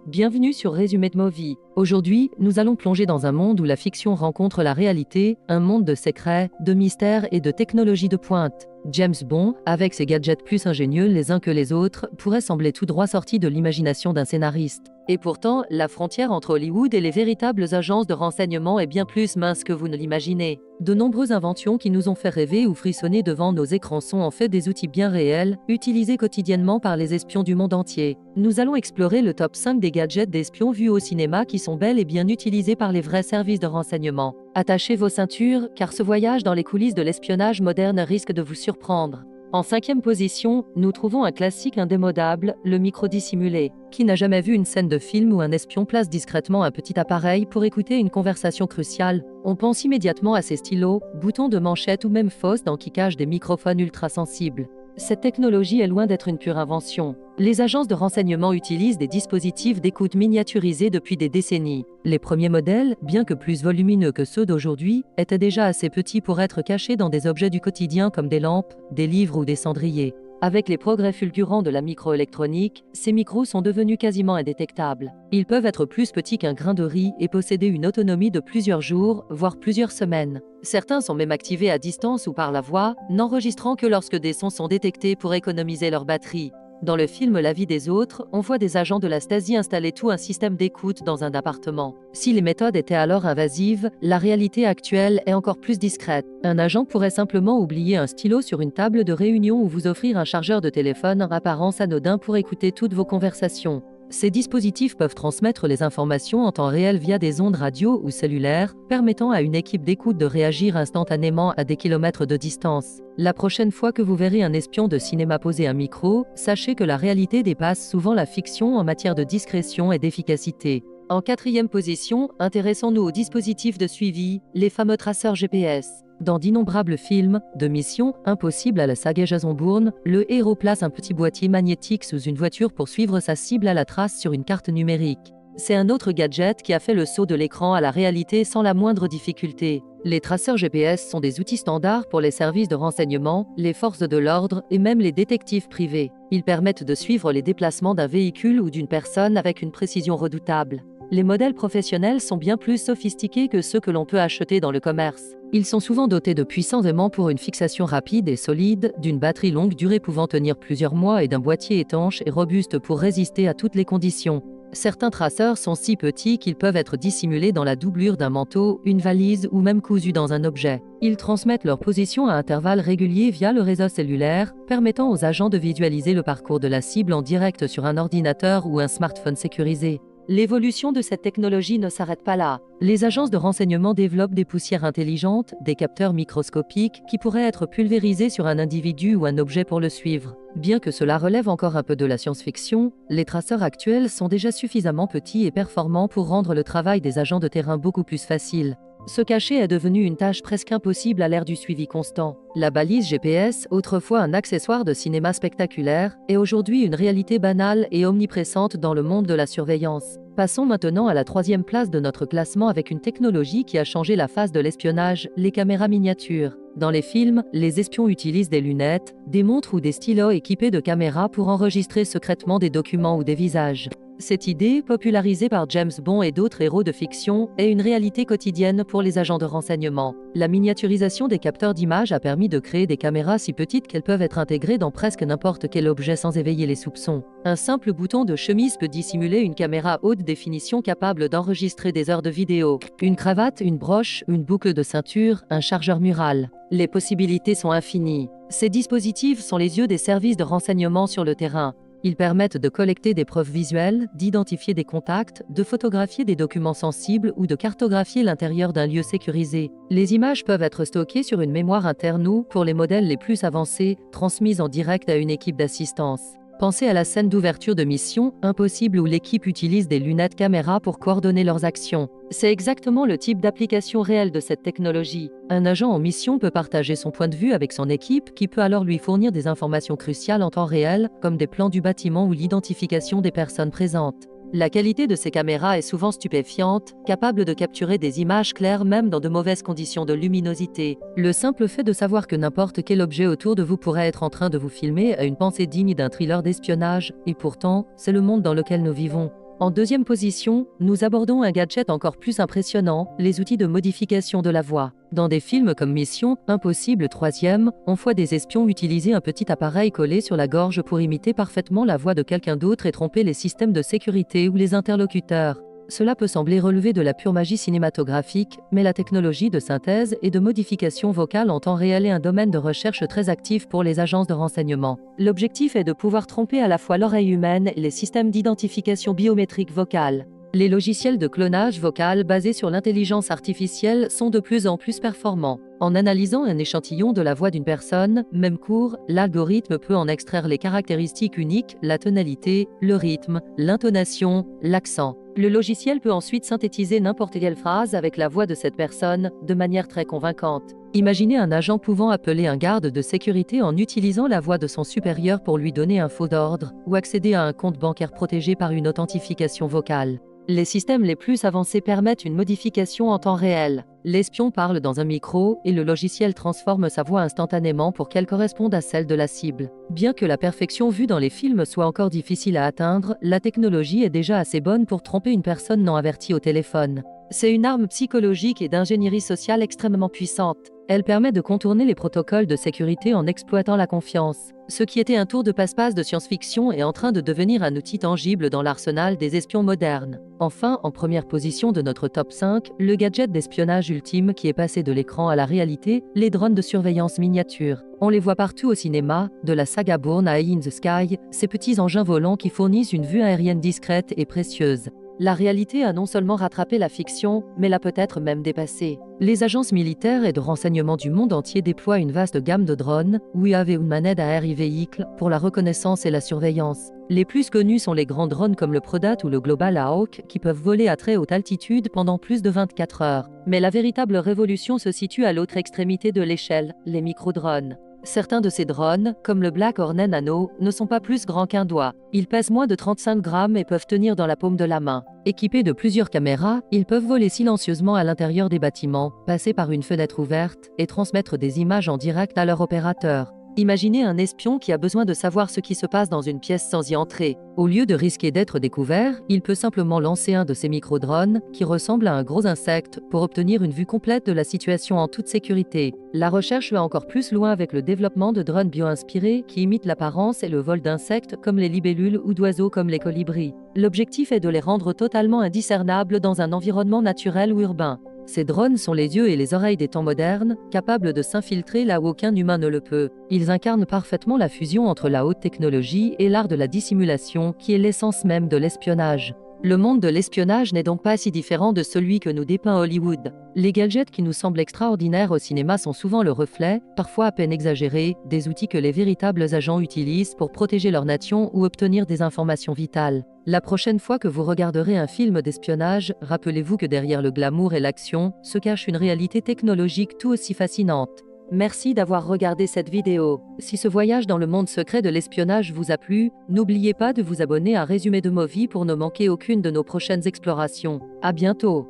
bienvenue sur Résumé de Movie. Aujourd'hui, nous allons plonger dans un monde où la fiction rencontre la réalité, un monde de secrets, de mystères et de technologies de pointe. James Bond, avec ses gadgets plus ingénieux les uns que les autres, pourrait sembler tout droit sorti de l'imagination d'un scénariste. Et pourtant, la frontière entre Hollywood et les véritables agences de renseignement est bien plus mince que vous ne l'imaginez. De nombreuses inventions qui nous ont fait rêver ou frissonner devant nos écrans sont en fait des outils bien réels, utilisés quotidiennement par les espions du monde entier. Nous allons explorer le top 5 des gadgets d'espions vus au cinéma qui sont bel et bien utilisés par les vrais services de renseignement. Attachez vos ceintures, car ce voyage dans les coulisses de l'espionnage moderne risque de vous surprendre. En 5e position, nous trouvons un classique indémodable, le micro dissimulé. Qui n'a jamais vu une scène de film où un espion place discrètement un petit appareil pour écouter une conversation cruciale? On pense immédiatement à ces stylos, boutons de manchette ou même fausses dents qui cachent des microphones ultra sensibles. Cette technologie est loin d'être une pure invention. Les agences de renseignement utilisent des dispositifs d'écoute miniaturisés depuis des décennies. Les premiers modèles, bien que plus volumineux que ceux d'aujourd'hui, étaient déjà assez petits pour être cachés dans des objets du quotidien comme des lampes, des livres ou des cendriers. Avec les progrès fulgurants de la microélectronique, ces micros sont devenus quasiment indétectables. Ils peuvent être plus petits qu'un grain de riz et posséder une autonomie de plusieurs jours, voire plusieurs semaines. Certains sont même activés à distance ou par la voix, n'enregistrant que lorsque des sons sont détectés pour économiser leur batterie. Dans le film La vie des autres, on voit des agents de la Stasi installer tout un système d'écoute dans un appartement. Si les méthodes étaient alors invasives, la réalité actuelle est encore plus discrète. Un agent pourrait simplement oublier un stylo sur une table de réunion ou vous offrir un chargeur de téléphone en apparence anodin pour écouter toutes vos conversations. Ces dispositifs peuvent transmettre les informations en temps réel via des ondes radio ou cellulaires, permettant à une équipe d'écoute de réagir instantanément à des kilomètres de distance. La prochaine fois que vous verrez un espion de cinéma poser un micro, sachez que la réalité dépasse souvent la fiction en matière de discrétion et d'efficacité. En 4e position, intéressons-nous aux dispositifs de suivi, les fameux traceurs GPS. Dans d'innombrables films, de Mission Impossible à la saga Jason Bourne, le héros place un petit boîtier magnétique sous une voiture pour suivre sa cible à la trace sur une carte numérique. C'est un autre gadget qui a fait le saut de l'écran à la réalité sans la moindre difficulté. Les traceurs GPS sont des outils standards pour les services de renseignement, les forces de l'ordre et même les détectives privés. Ils permettent de suivre les déplacements d'un véhicule ou d'une personne avec une précision redoutable. Les modèles professionnels sont bien plus sophistiqués que ceux que l'on peut acheter dans le commerce. Ils sont souvent dotés de puissants aimants pour une fixation rapide et solide, d'une batterie longue durée pouvant tenir plusieurs mois et d'un boîtier étanche et robuste pour résister à toutes les conditions. Certains traceurs sont si petits qu'ils peuvent être dissimulés dans la doublure d'un manteau, une valise ou même cousus dans un objet. Ils transmettent leur position à intervalles réguliers via le réseau cellulaire, permettant aux agents de visualiser le parcours de la cible en direct sur un ordinateur ou un smartphone sécurisé. L'évolution de cette technologie ne s'arrête pas là. Les agences de renseignement développent des poussières intelligentes, des capteurs microscopiques qui pourraient être pulvérisés sur un individu ou un objet pour le suivre. Bien que cela relève encore un peu de la science-fiction, les traceurs actuels sont déjà suffisamment petits et performants pour rendre le travail des agents de terrain beaucoup plus facile. Se cacher est devenu une tâche presque impossible à l'ère du suivi constant. La balise GPS, autrefois un accessoire de cinéma spectaculaire, est aujourd'hui une réalité banale et omniprésente dans le monde de la surveillance. Passons maintenant à la 3e place de notre classement avec une technologie qui a changé la face de l'espionnage, les caméras miniatures. Dans les films, les espions utilisent des lunettes, des montres ou des stylos équipés de caméras pour enregistrer secrètement des documents ou des visages. Cette idée, popularisée par James Bond et d'autres héros de fiction, est une réalité quotidienne pour les agents de renseignement. La miniaturisation des capteurs d'images a permis de créer des caméras si petites qu'elles peuvent être intégrées dans presque n'importe quel objet sans éveiller les soupçons. Un simple bouton de chemise peut dissimuler une caméra haute définition capable d'enregistrer des heures de vidéo. Une cravate, une broche, une boucle de ceinture, un chargeur mural. Les possibilités sont infinies. Ces dispositifs sont les yeux des services de renseignement sur le terrain. Ils permettent de collecter des preuves visuelles, d'identifier des contacts, de photographier des documents sensibles ou de cartographier l'intérieur d'un lieu sécurisé. Les images peuvent être stockées sur une mémoire interne ou, pour les modèles les plus avancés, transmises en direct à une équipe d'assistance. Pensez à la scène d'ouverture de Mission Impossible où l'équipe utilise des lunettes caméra pour coordonner leurs actions. C'est exactement le type d'application réelle de cette technologie. Un agent en mission peut partager son point de vue avec son équipe qui peut alors lui fournir des informations cruciales en temps réel, comme des plans du bâtiment ou l'identification des personnes présentes. La qualité de ces caméras est souvent stupéfiante, capable de capturer des images claires même dans de mauvaises conditions de luminosité. Le simple fait de savoir que n'importe quel objet autour de vous pourrait être en train de vous filmer a une pensée digne d'un thriller d'espionnage, et pourtant, c'est le monde dans lequel nous vivons. En deuxième position, nous abordons un gadget encore plus impressionnant, les outils de modification de la voix. Dans des films comme Mission Impossible 3e, on voit des espions utiliser un petit appareil collé sur la gorge pour imiter parfaitement la voix de quelqu'un d'autre et tromper les systèmes de sécurité ou les interlocuteurs. Cela peut sembler relever de la pure magie cinématographique, mais la technologie de synthèse et de modification vocale en temps réel est un domaine de recherche très actif pour les agences de renseignement. L'objectif est de pouvoir tromper à la fois l'oreille humaine et les systèmes d'identification biométrique vocale. Les logiciels de clonage vocal basés sur l'intelligence artificielle sont de plus en plus performants. En analysant un échantillon de la voix d'une personne, même court, l'algorithme peut en extraire les caractéristiques uniques, la tonalité, le rythme, l'intonation, l'accent. Le logiciel peut ensuite synthétiser n'importe quelle phrase avec la voix de cette personne, de manière très convaincante. Imaginez un agent pouvant appeler un garde de sécurité en utilisant la voix de son supérieur pour lui donner un faux ordre, ou accéder à un compte bancaire protégé par une authentification vocale. Les systèmes les plus avancés permettent une modification en temps réel. L'espion parle dans un micro et le logiciel transforme sa voix instantanément pour qu'elle corresponde à celle de la cible. Bien que la perfection vue dans les films soit encore difficile à atteindre, la technologie est déjà assez bonne pour tromper une personne non avertie au téléphone. C'est une arme psychologique et d'ingénierie sociale extrêmement puissante. Elle permet de contourner les protocoles de sécurité en exploitant la confiance. Ce qui était un tour de passe-passe de science-fiction est en train de devenir un outil tangible dans l'arsenal des espions modernes. Enfin, en première position de notre top 5, le gadget d'espionnage ultime qui est passé de l'écran à la réalité, les drones de surveillance miniatures. On les voit partout au cinéma, de la saga Bourne à Eye in the Sky, ces petits engins volants qui fournissent une vue aérienne discrète et précieuse. La réalité a non seulement rattrapé la fiction, mais l'a peut-être même dépassée. Les agences militaires et de renseignement du monde entier déploient une vaste gamme de drones, UAV Unmanned Aerial Vehicle, pour la reconnaissance et la surveillance. Les plus connus sont les grands drones comme le Predat ou le Global Hawk, qui peuvent voler à très haute altitude pendant plus de 24 heures. Mais la véritable révolution se situe à l'autre extrémité de l'échelle, les micro-drones. Certains de ces drones, comme le Black Hornet Nano, ne sont pas plus grands qu'un doigt. Ils pèsent moins de 35 grammes et peuvent tenir dans la paume de la main. Équipés de plusieurs caméras, ils peuvent voler silencieusement à l'intérieur des bâtiments, passer par une fenêtre ouverte et transmettre des images en direct à leur opérateur. Imaginez un espion qui a besoin de savoir ce qui se passe dans une pièce sans y entrer. Au lieu de risquer d'être découvert, il peut simplement lancer un de ces micro-drones, qui ressemble à un gros insecte, pour obtenir une vue complète de la situation en toute sécurité. La recherche va encore plus loin avec le développement de drones bio-inspirés qui imitent l'apparence et le vol d'insectes comme les libellules ou d'oiseaux comme les colibris. L'objectif est de les rendre totalement indiscernables dans un environnement naturel ou urbain. Ces drones sont les yeux et les oreilles des temps modernes, capables de s'infiltrer là où aucun humain ne le peut. Ils incarnent parfaitement la fusion entre la haute technologie et l'art de la dissimulation, qui est l'essence même de l'espionnage. Le monde de l'espionnage n'est donc pas si différent de celui que nous dépeint Hollywood. Les gadgets qui nous semblent extraordinaires au cinéma sont souvent le reflet, parfois à peine exagéré, des outils que les véritables agents utilisent pour protéger leur nation ou obtenir des informations vitales. La prochaine fois que vous regarderez un film d'espionnage, rappelez-vous que derrière le glamour et l'action se cache une réalité technologique tout aussi fascinante. Merci d'avoir regardé cette vidéo. Si ce voyage dans le monde secret de l'espionnage vous a plu, n'oubliez pas de vous abonner à Résumé de Movie pour ne manquer aucune de nos prochaines explorations. À bientôt!